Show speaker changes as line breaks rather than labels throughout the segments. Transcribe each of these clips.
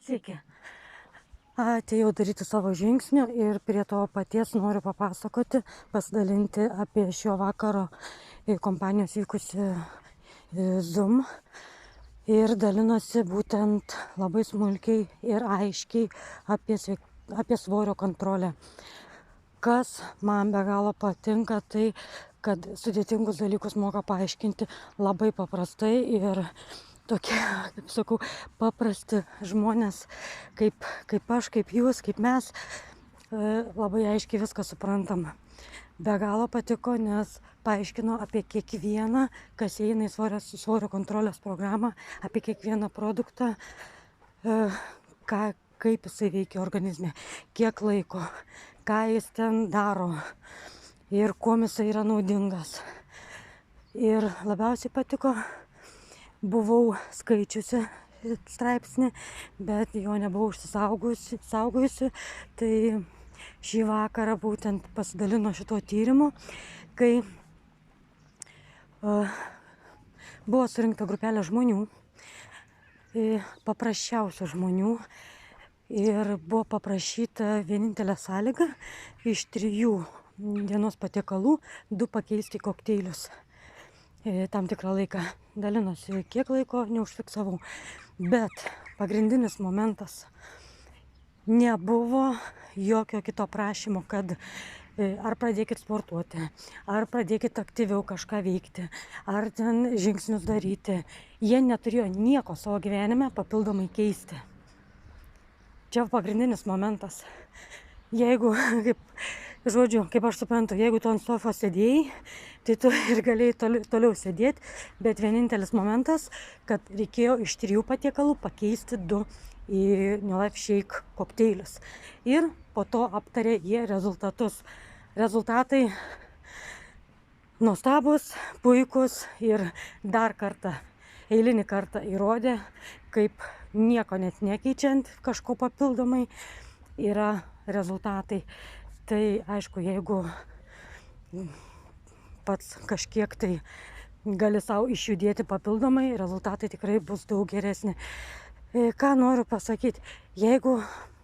Sveiki. Atėjau daryti savo žingsnių ir prie to paties noriu papasakoti, pasidalinti apie šio vakaro kompanijos vykusi Zoom. Ir dalinosi būtent labai smulkiai ir aiškiai apie svorio kontrolę. Kas man be galo patinka, tai kad sudėtingus dalykus moka paaiškinti labai paprastai ir tokie, kaip sakau, paprasti žmonės, kaip aš, kaip jūs, kaip mes, labai aiškiai viską suprantam. Be galo patiko, nes paaiškino apie kiekvieną, kas įeina į svorio kontrolės programą, apie kiekvieną produktą, kaip jisai veikia organizme, kiek laiko, ką jis ten daro ir kuom jisai yra naudingas. Ir labiausiai patiko, buvau skaičiusi straipsnį, bet jo nebuvau saugojusi, tai šį vakarą būtent pasidalino šito tyrimu, kai buvo surinkta grupelė žmonių, paprasčiausių žmonių, ir buvo paprašyta vienintelė sąlyga iš 3 dienos patiekalų 2 pakeisti kokteilius. Tam tikrą laiką dalinosi, kiek laiko neužfiksavau, bet pagrindinis momentas, nebuvo jokio kito prašymo, kad ar pradėkit sportuoti, ar pradėkit aktyviau kažką veikti, ar ten žingsnius daryti. Jie neturėjo nieko savo gyvenime papildomai keisti. Čia pagrindinis momentas. Jeigu, kaip aš suprantu, jeigu tu ant sofos sėdėjai, tai tu ir galėjai toliau sėdėti, bet vienintelis momentas, kad reikėjo iš 3 patiekalų pakeisti 2 į New Life Shake kokteilius. Ir po to aptarė jie rezultatus. Rezultatai nuostabus, puikus ir dar kartą, eilinį kartą įrodė, kaip nieko net nekeičiant kažko papildomai yra rezultatai. Tai aišku, jeigu pats kažkiek tai gali savo išjudėti papildomai, rezultatai tikrai bus daug geresni. Ką noriu pasakyti, jeigu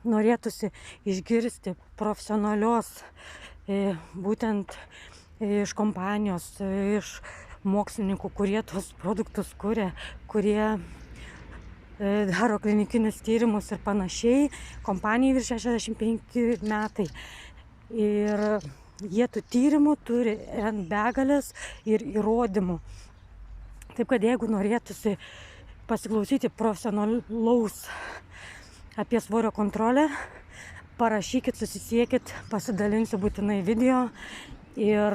norėtųsi išgirsti profesionalios, būtent iš kompanijos, iš mokslininkų, kurie tuos produktus kuria, kurie daro klinikinius tyrimus ir panašiai, kompanijai virš 65 metai. Ir jie tų tyrimų turi begalės ir įrodymų. Taip kad jeigu norėtųsi pasiklausyti profesionalaus apie svorio kontrolę, parašykit, susisiekit, pasidalinsiu būtinai video ir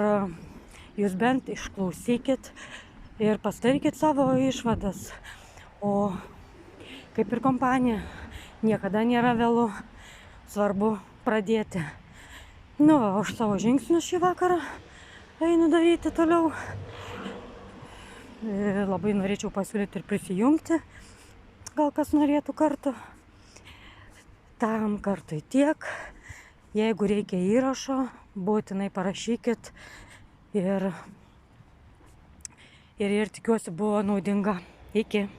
jūs bent išklausykit ir pasidarykit savo išvadas. O kaip ir kompanija, niekada nėra vėlu, svarbu pradėti. Aš savo žingsnius šį vakarą einu daryti toliau. Labai norėčiau pasiūlyti ir prisijungti, gal kas norėtų kartu. Tam kartui tiek. Jeigu reikia įrašo, būtinai parašykit ir tikiuosi buvo naudinga. Iki.